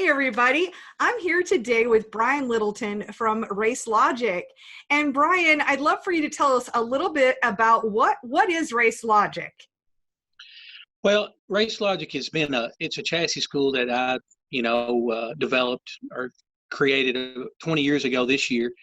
Hey everybody, I'm here today with Brian Littleton from Racelogic. And Brian, I'd love for you to tell us a little bit about what is Racelogic? Well, Racelogic has been it's a chassis school that I, developed or created 20 years ago this year.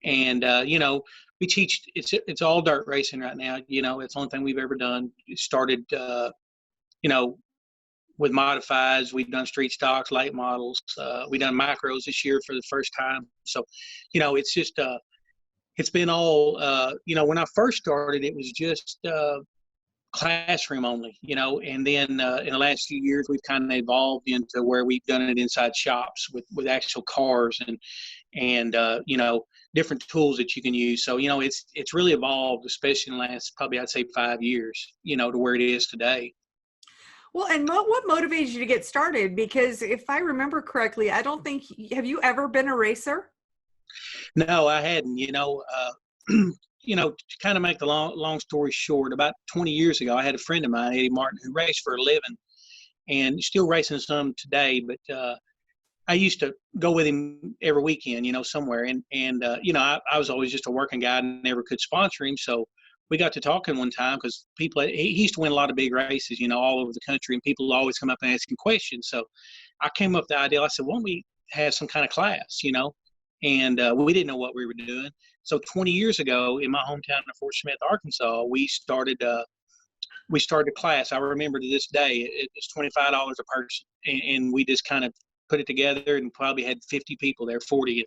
And, we teach, it's all dirt racing right now. It's the only thing we've ever done. It started, you know, with modifieds. We've done street stocks, late models. We've done micros this year for the first time. So, it's just, it's been all, when I first started, it was just, classroom only, and then in the last few years we've kind of evolved into where we've done it inside shops with actual cars and different tools that you can use. So it's really evolved, especially in the last probably I'd say 5 years, to where it is today. Well, and what motivated you to get started? Because if I remember correctly, I don't think, have you ever been a racer? No, I hadn't. To kind of make the long story short, about 20 years ago, I had a friend of mine, Eddie Martin, who raced for a living and still racing some today. But I used to go with him every weekend, somewhere. I was always just a working guy and never could sponsor him. So we got to talking one time because he used to win a lot of big races, all over the country, and people always come up and ask him questions. So I came up with the idea. I said, why don't we have some kind of class, And we didn't know what we were doing. So 20 years ago, in my hometown of Fort Smith, Arkansas, we started a class. I remember to this day, it was $25 a person, and we just kind of put it together and probably had 50 people there, 40,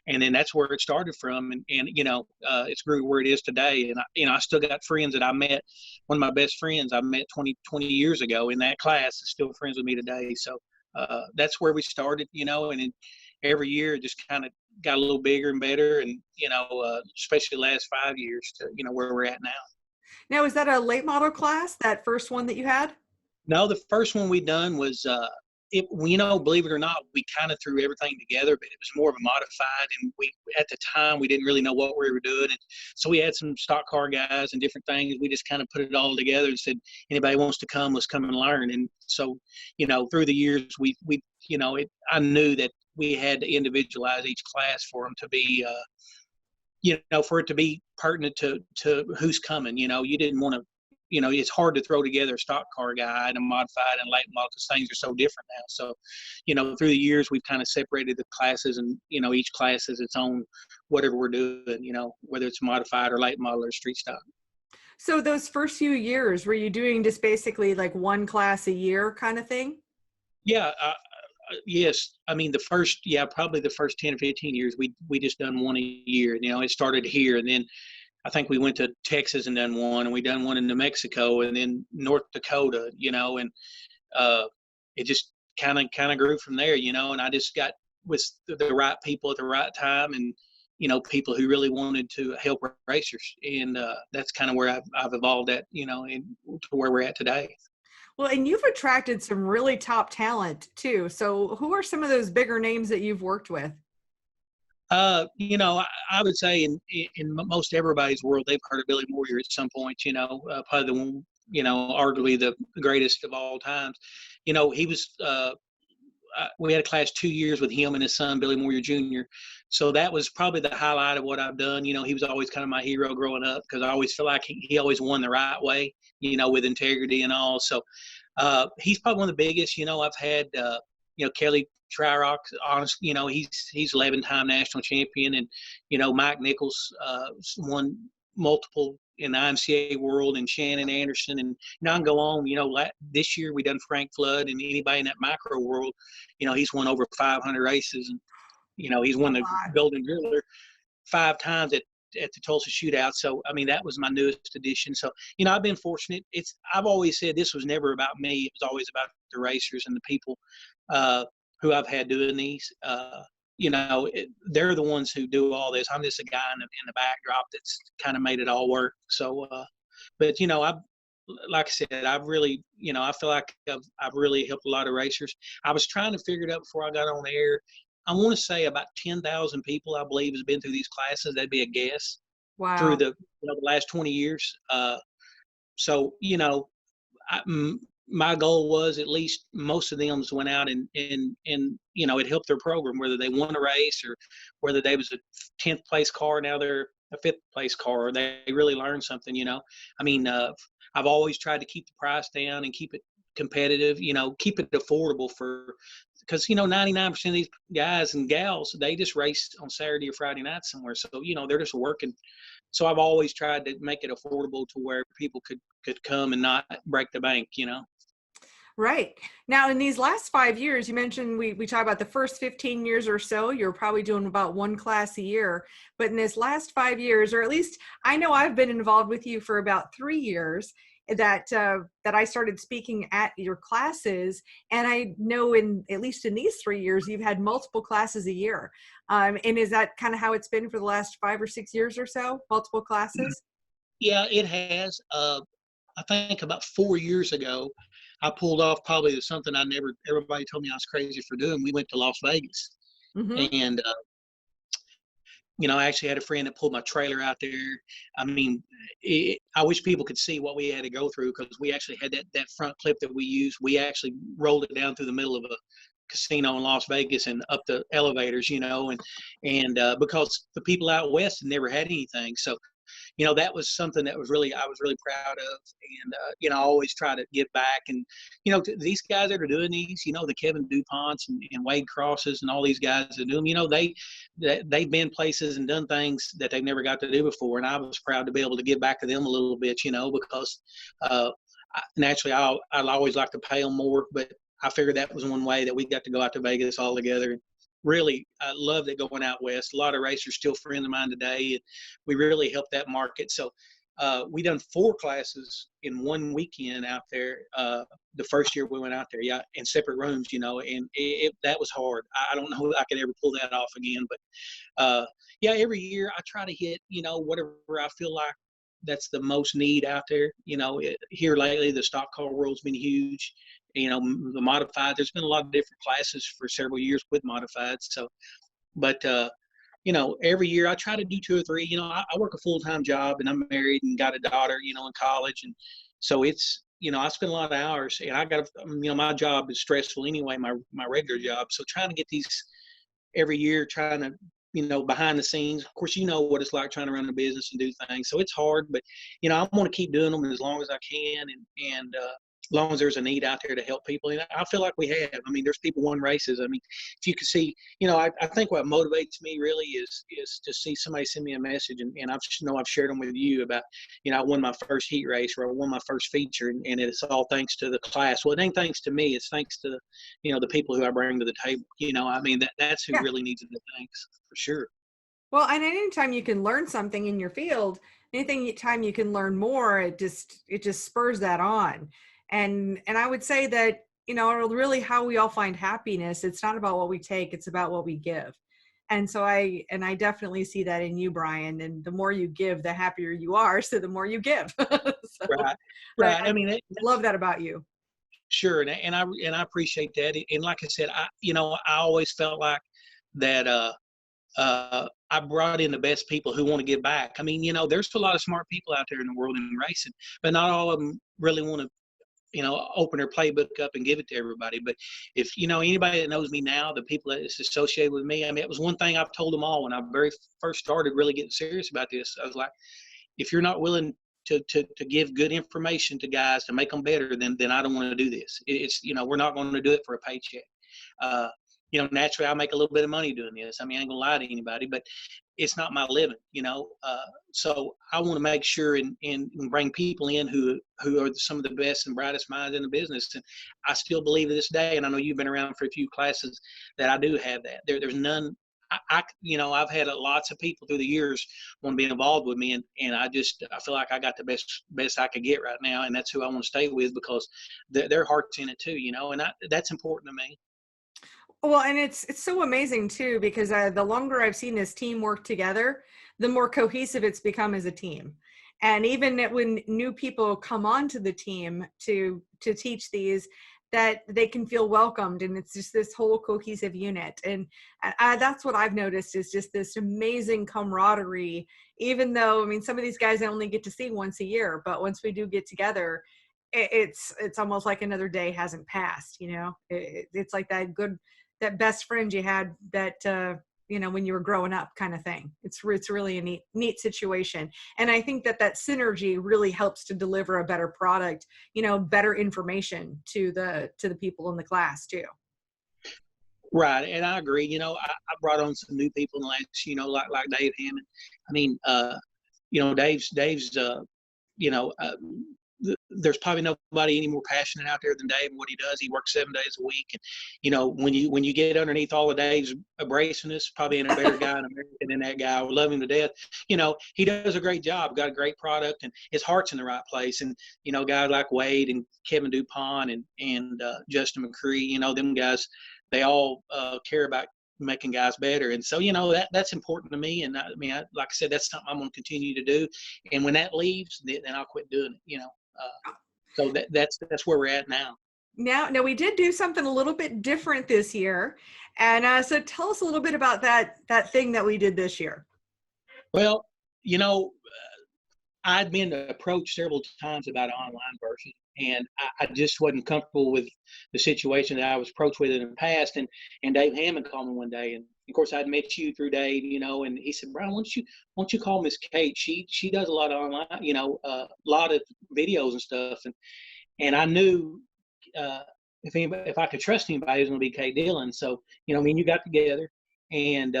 and then that's where it started from. And it's grew where it is today. And I still got friends that I met. One of my best friends I met 20 years ago in that class is still friends with me today. So that's where we started, and then every year it just kind of got a little bigger and better, and especially the last 5 years to where we're at now. Now, is that a late model class, that first one that you had? No, the first one we done was believe it or not, we kind of threw everything together, but it was more of a modified, and we at the time we didn't really know what we were doing, and so we had some stock car guys and different things. We just kind of put it all together and said, anybody wants to come, let's come and learn. And so through the years I knew that we had to individualize each class for them to be for it to be pertinent to who's coming. You didn't want to, it's hard to throw together a stock car guide and a modified and late model because things are so different now. So, through the years, we've kind of separated the classes, and, each class is its own, whatever we're doing, whether it's modified or late model or street stock. So those first few years, were you doing just basically like one class a year kind of thing? Yeah. Yes. I mean, probably the first 10 or 15 years, we just done one a year. It started here, and then I think we went to Texas and done one, and we done one in New Mexico, and then North Dakota, and it just kind of grew from there, and I just got with the right people at the right time, and people who really wanted to help racers, and that's kind of where I've evolved at, to where we're at today. Well, and you've attracted some really top talent too. So who are some of those bigger names that you've worked with? I would say in most everybody's world, they've heard of Billy Moyer at some point, probably the one, arguably the greatest of all times. He was, we had a class 2 years with him and his son, Billy Moyer Jr. So that was probably the highlight of what I've done. He was always kind of my hero growing up because I always feel like he always won the right way, with integrity and all. So he's probably one of the biggest. I've had, Kelly Tryrock, honestly, he's 11-time national champion, and Mike Nichols won multiple in the IMCA world, and Shannon Anderson, and I can go on. This year we done Frank Flood, and anybody in that micro world, he's won over 500 races, and he's won the Golden Driller 5 times at the Tulsa Shootout. So I mean, that was my newest addition. So I've been fortunate. I've always said this was never about me. It was always about the racers and the people who I've had doing these. They're the ones who do all this. I'm just a guy in the backdrop that's kind of made it all work. So, but like I said, I've really, I feel like I've really helped a lot of racers. I was trying to figure it out before I got on air. I want to say about 10,000 people, I believe, has been through these classes. That'd be a guess. Wow. Through the last 20 years. So, my goal was at least most of them went out and it helped their program, whether they won a race or whether they was a 10th place car, now they're a 5th place car, or they really learned something. I mean, I've always tried to keep the price down and keep it competitive, keep it affordable because 99% of these guys and gals, they just race on Saturday or Friday night somewhere, so they're just working. So I've always tried to make it affordable to where people could come and not break the bank. Right. Now, in these last 5 years, you mentioned we talked about the first 15 years or so, you're probably doing about one class a year. But in this last 5 years, or at least I know I've been involved with you for about 3 years, that I started speaking at your classes. And I know at least in these 3 years, you've had multiple classes a year. And is that kind of how it's been for the last 5 or 6 years or so, multiple classes? Yeah, it has. I think about 4 years ago, I pulled off probably something everybody told me I was crazy for doing. We went to Las Vegas. Mm-hmm. And, I actually had a friend that pulled my trailer out there. I mean, I wish people could see what we had to go through, because we actually had that front clip that we used. We actually rolled it down through the middle of a casino in Las Vegas and up the elevators, and because the people out west had never had anything. So, that was something that I was really proud of. And, I always try to give back. And, to these guys that are doing these, the Kevin DuPonts and Wade Crosses and all these guys that do them, they've been places and done things that they've never got to do before. And I was proud to be able to give back to them a little bit, because naturally I'll always like to pay them more, but I figured that was one way that we got to go out to Vegas all together. Really, I loved it going out west. A lot of racers still friends of mine today, and we really helped that market. So we done 4 classes in one weekend out there. The first year we went out there, yeah, in separate rooms, and that was hard. I don't know if I could ever pull that off again, but yeah, every year I try to hit, whatever I feel like that's the most need out there. Here lately, the stock car world's been huge. The modified, there's been a lot of different classes for several years with modified. So, but, every year I try to do 2 or 3. I work a full-time job, and I'm married and got a daughter, in college. And so it's, I spend a lot of hours, and I got to, my job is stressful anyway, my regular job. So trying to get these every year, trying to, behind the scenes, of course, what it's like trying to run a business and do things. So it's hard, but, I want to keep doing them as long as I can. And as long as there's a need out there to help people. And I feel like we have. I mean, there's people won races. I mean, if you can see, I think what motivates me really is to see somebody send me a message, and I've shared them with you about, I won my first heat race, or I won my first feature, and it's all thanks to the class. Well, it ain't thanks to me. It's thanks to, the people who I bring to the table. I mean, that's who really needs the thanks, for sure. Well, and anytime you can learn something in your field, anytime you can learn more, it just spurs that on. And I would say that, really how we all find happiness, it's not about what we take, it's about what we give. And so I definitely see that in you, Brian. And the more you give, the happier you are. So the more you give. So, Right. I mean, I love that about you. Sure. And I appreciate that. And like I said, I always felt like that, I brought in the best people who want to give back. I mean, there's a lot of smart people out there in the world in racing, but not all of them really want to, open their playbook up and give it to everybody. But if, anybody that knows me now, the people that is associated with me, I mean, it was one thing I've told them all when I very first started really getting serious about this. I was like, if you're not willing to give good information to guys to make them better, then I don't want to do this. It's, we're not going to do it for a paycheck. Naturally I make a little bit of money doing this. I mean, I ain't gonna lie to anybody, but it's not my living, so I want to make sure and bring people in who are some of the best and brightest minds in the business. And I still believe to this day, and I know you've been around for a few classes, that I do have that. There's none. I've had lots of people through the years want to be involved with me, and I feel like I got the best I could get right now, and that's who I want to stay with, because their heart's in it too, and that's important to me. Well, and it's so amazing too, because the longer I've seen this team work together, the more cohesive it's become as a team. And even when new people come onto the team to teach these, that they can feel welcomed, and it's just this whole cohesive unit. And that's what I've noticed, is just this amazing camaraderie. Even though, I mean, some of these guys I only get to see once a year, but once we do get together, it's almost like another day hasn't passed, you know. It's like that best friend you had that you know, when you were growing up, kind of thing. It's really a neat situation, and I think that synergy really helps to deliver a better product, you know, better information to the people in the class too. Right, and I agree. You know, I brought on some new people in the last, you know, like Dave Hammond. I mean, you know, Dave's you know, there's probably nobody any more passionate out there than Dave and what he does. He works 7 days a week, and you know, when you get underneath all of Dave's abrasiveness, probably ain't a better guy in America than that guy. I love him to death. You know, he does a great job, got a great product, and his heart's in the right place. And you know, guys like Wade and Kevin Dupont and Justin McCree, you know, them guys, they all care about making guys better. And so, you know, that's important to me. And I mean, like I said, that's something I'm going to continue to do. And when that leaves, then I'll quit doing it, you know. So that's where we're at now. Now we did do something a little bit different this year, and so tell us a little bit about that thing that we did this year. Well, you know, I'd been approached several times about an online version, and I just wasn't comfortable with the situation that I was approached with in the past. And Dave Hammond called me one day, and of course I'd met you through Dave, you know, and he said, Brian, why don't you call Miss Kate? She does a lot of online, you know, a lot of videos and stuff, and I knew if I could trust anybody, it was going to be Kate Dillon. So, you know, me and you got together, and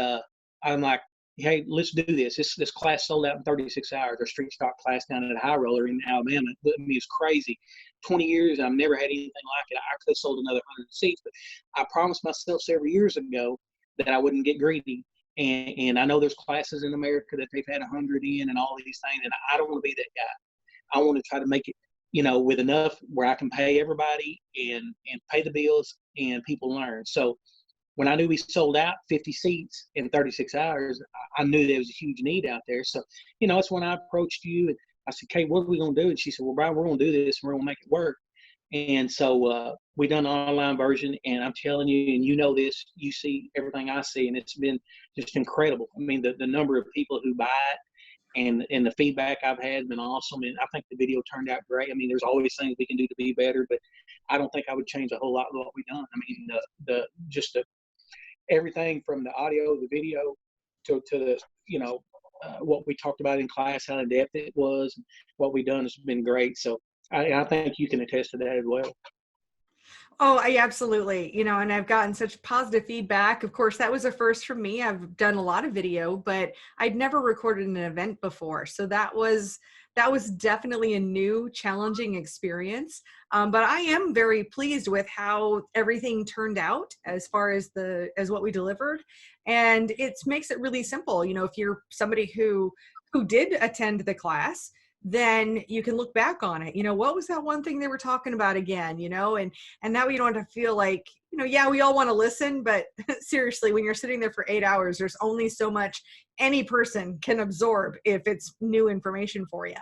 I'm like, hey, let's do this. This class sold out in 36 hours. Our street stock class down at High Roller in Alabama. I mean, it's crazy. 20 years, I've never had anything like it. I could have sold another 100 seats, but I promised myself several years ago that I wouldn't get greedy. And I know there's classes in America that they've had 100 in and all of these things, and I don't want to be that guy. I want to try to make it, you know, with enough where I can pay everybody and pay the bills and people learn. So when I knew we sold out 50 seats in 36 hours, I knew there was a huge need out there. So, you know, it's when I approached you and I said, Kate, what are we going to do? And she said, well, Brian, we're going to do this and we're going to make it work. And so we done an online version, and I'm telling you, and you know this, you see everything I see, and it's been just incredible. I mean, the number of people who buy it and the feedback I've had has been awesome. And I think the video turned out great. I mean, there's always things we can do to be better, but I don't think I would change a whole lot of what we've done. I mean, everything from the audio, the video, to the, you know, what we talked about in class, how in depth it was, and what we've done has been great. So I think you can attest to that as well. Oh, I absolutely, you know, and I've gotten such positive feedback. Of course, that was a first for me. I've done a lot of video, but I'd never recorded an event before. So that was definitely a new, challenging experience. But I am very pleased with how everything turned out as far as what we delivered. And it makes it really simple. You know, if you're somebody who did attend the class, then you can look back on it. You know, what was that one thing they were talking about again, you know, and now you don't have to feel like, you know, yeah, we all want to listen, but seriously, when you're sitting there for 8 hours, there's only so much any person can absorb if it's new information for you.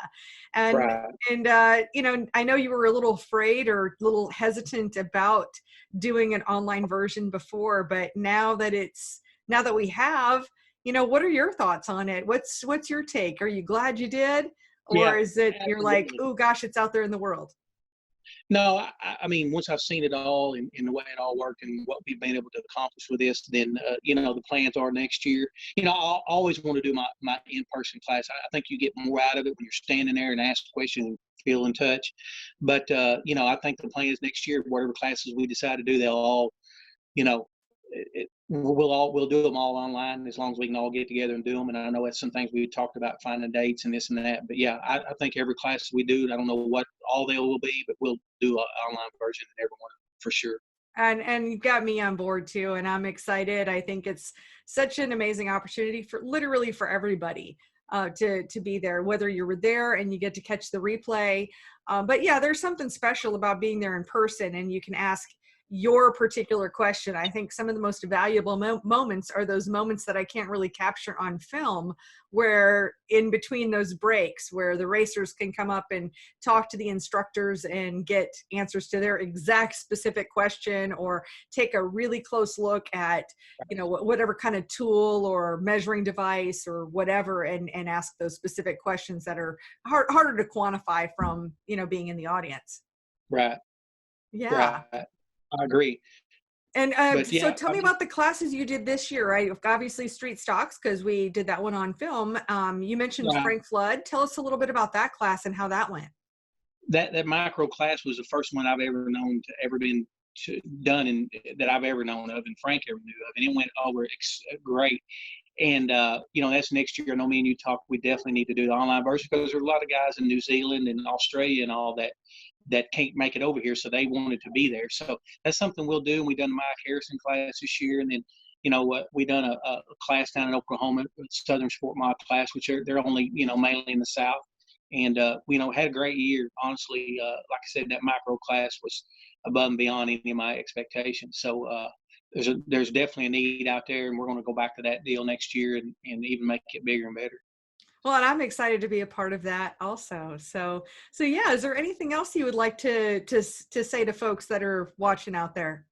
And, Right. and you know, I know you were a little afraid or a little hesitant about doing an online version before, but now that we have, you know, what are your thoughts on it? What's your take? Are you glad you did? Or Yeah, is it you're like, absolutely. oh gosh, it's out there in the world? No, I mean, once I've seen it all and the way it all worked and what we've been able to accomplish with this, then, you know, the plans are next year. You know, I always want to do my in-person class. I think you get more out of it when you're standing there and ask questions and feel in touch. But, you know, I think the plans next year, whatever classes we decide to do, they'll all, you know, we'll do them all online as long as we can all get together and do them. And I know that's some things we talked about, finding dates and this and that. But yeah, I think every class we do, I don't know what all they will be, but we'll do an online version in every one for sure. And you've got me on board too, and I'm excited. I think it's such an amazing opportunity for literally for everybody to be there, whether you were there and you get to catch the replay. But yeah, there's something special about being there in person, and you can ask your particular question. I think some of the most valuable moments are those moments that I can't really capture on film, where in between those breaks, where the racers can come up and talk to the instructors and get answers to their exact specific question, or take a really close look at, you know, whatever kind of tool or measuring device or whatever, and ask those specific questions that are harder to quantify from, you know, being in the audience. Right. Yeah. Right. I agree. And But so yeah, tell me about the classes you did this year, right? Obviously street stocks, because we did that one on film. You mentioned right. Frank Flood. Tell us a little bit about that class and how that went. That micro class was the first one I've ever known to ever been done and that I've ever known of, and Frank ever knew of, and it went over great. And that's next year. I know me and you talked. We definitely need to do the online version because there's a lot of guys in New Zealand and Australia and all that can't make it over here, so they wanted to be there. So that's something we'll do. And we done the Mike Harrison class this year, and then we done a class down in Oklahoma, Southern Sport Mod class, which they're only mainly in the South. And had a great year. Honestly, like I said, that micro class was above and beyond any of my expectations. So there's definitely a need out there, and we're going to go back to that deal next year and even make it bigger and better. Well, and I'm excited to be a part of that also. So yeah, is there anything else you would like to say to folks that are watching out there?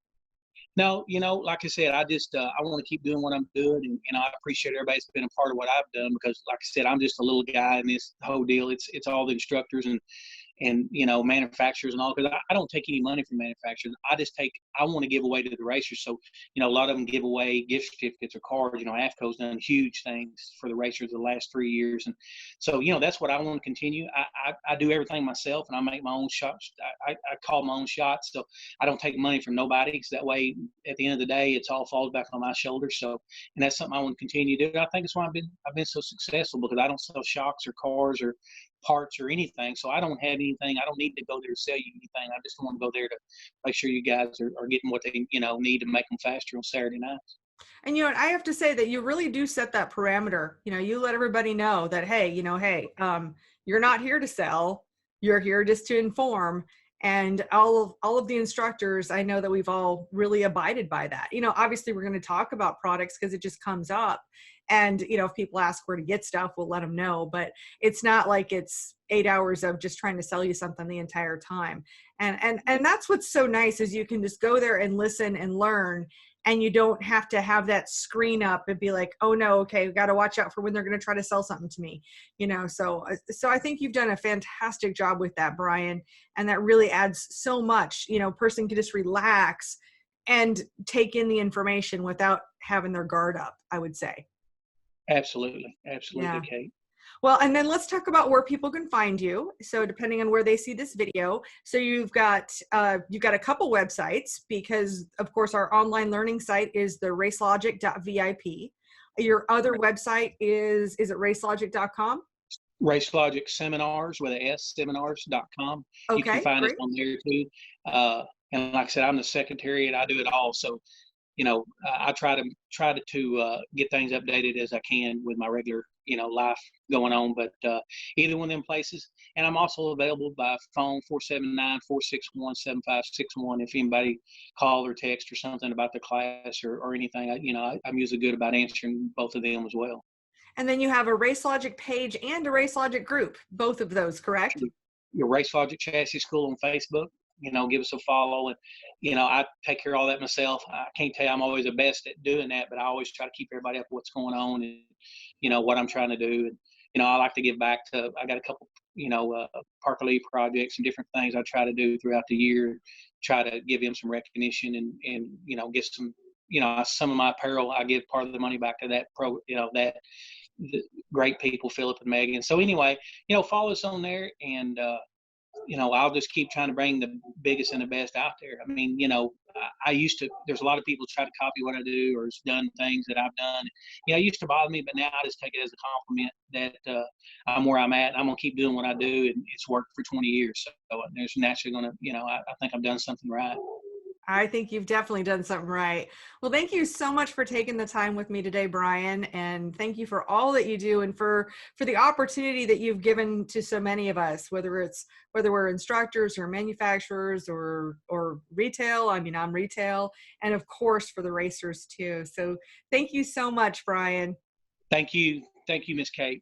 No, like I said, I just I want to keep doing what I'm doing, and I appreciate everybody's been a part of what I've done because, like I said, I'm just a little guy in this whole deal. It's all the instructors and manufacturers and all, because I don't take any money from manufacturers. I want to give away to the racers. So a lot of them give away gift certificates or cards. AFCO's done huge things for the racers the last 3 years, and so that's what I want to continue. I do everything myself, and I make my own shots. I call my own shots, so I don't take money from nobody, because that way at the end of the day it's all falls back on my shoulders. So, and that's something I want to continue to do. I think that's why I've been so successful, because I don't sell shocks or cars or parts or anything. So I don't have anything. I don't need to go there to sell you anything. I just want to go there to make sure you guys are getting what they need to make them faster on Saturday nights. And I have to say that you really do set that parameter. You let everybody know that, hey, you're not here to sell. You're here just to inform. And all of the instructors, I know that we've all really abided by that. Obviously we're going to talk about products because it just comes up. And, if people ask where to get stuff, we'll let them know. But it's not like it's 8 hours of just trying to sell you something the entire time. And that's what's so nice, is you can just go there and listen and learn. And you don't have to have that screen up and be like, oh no, okay, we got to watch out for when they're going to try to sell something to me. So I think you've done a fantastic job with that, Brian. And that really adds so much. Person can just relax and take in the information without having their guard up, I would say. Absolutely, Yeah. Kate. Well, and then let's talk about where people can find you. So depending on where they see this video, so you've got a couple websites, because of course our online learning site is the racelogic.vip. Your other website is it racelogic.com? Racelogic Seminars with a S, seminars.com. You can Okay, find us great. on there too. And like I said, I'm the secretariat. I do it all. So I try to get things updated as I can with my regular life going on. But either one of them places, and I'm also available by phone 479-461-7561 if anybody call or text or something about the class or anything. I'm usually good about answering both of them as well. And then you have a Racelogic page and a Racelogic group, both of those, correct? Your Racelogic Chassis School on Facebook. Give us a follow. And, I take care of all that myself. I can't tell you I'm always the best at doing that, but I always try to keep everybody up with what's going on and, what I'm trying to do. And, I like to give back I got a couple, Parker Lee projects and different things I try to do throughout the year, try to give them some recognition and get some, some of my apparel, I give part of the money back to that the great people, Philip and Megan. So anyway, follow us on there, and I'll just keep trying to bring the biggest and the best out there. I mean, I used to, there's a lot of people try to copy what I do or has done things that I've done. It used to bother me, but now I just take it as a compliment that I'm where I'm at. And I'm going to keep doing what I do, and it's worked for 20 years. So there's naturally going to, I think I've done something right. I think you've definitely done something right. Well, thank you so much for taking the time with me today, Brian. And thank you for all that you do and for the opportunity that you've given to so many of us, whether we're instructors or manufacturers or retail. I mean, I'm retail, and of course for the racers too. So thank you so much, Brian. Thank you. Thank you, Miss Kate.